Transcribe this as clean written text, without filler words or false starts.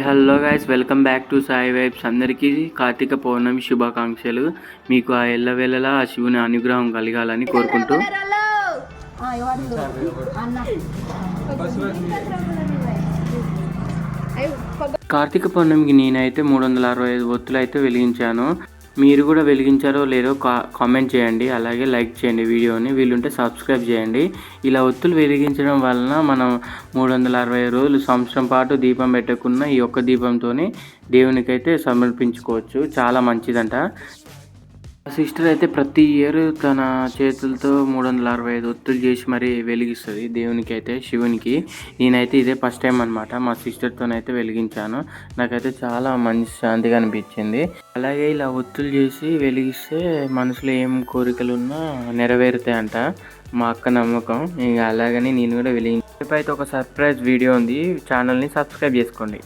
Hello guys, welcome back to Sai vibes. అందరికీ కార్తీక పౌర్ణమి శుభాకాంక్షలు. మీకు ఆ ఎల్లవేళలా ఆ శివుని అనుగ్రహం కలగాలని కోరుకుంటూ కార్తీక పౌర్ణమికి నేనైతే 365 ఒత్తులు అయితే వెలిగించాను. మీరు కూడా వెలిగించారో లేదో కామెంట్ చేయండి, అలాగే లైక్ చేయండి వీడియోని. వీలుంటే సబ్స్క్రైబ్ చేయండి. ఇలా ఒత్తులు వెలిగించడం వలన మనం 360 రోజులు సంవత్సరం పాటు దీపం పెట్టకున్న ఈ ఒక్క దీపంతోనే దేవునికైతే సమర్పించుకోవచ్చు. చాలా మంచిదంట. సిస్టర్ అయితే ప్రతి ఇయర్ తన చేతులతో 365 ఒత్తులు చేసి మరీ వెలిగిస్తుంది దేవునికి అయితే, శివునికి. నేనైతే ఇదే ఫస్ట్ టైం అనమాట మా సిస్టర్తోనైతే వెలిగించాను. నాకైతే చాలా మంచి శాంతిగా అనిపించింది. అలాగే ఇలా ఒత్తులు చేసి వెలిగిస్తే మనసులో ఏం కోరికలు ఉన్నా నెరవేరుతాయంట, మా అక్క నమ్మకం. ఇక అలాగని నేను కూడా వెలిగించాను. రేపైతే ఒక సర్ప్రైజ్ వీడియో ఉంది, ఛానల్ని సబ్స్క్రైబ్ చేసుకోండి.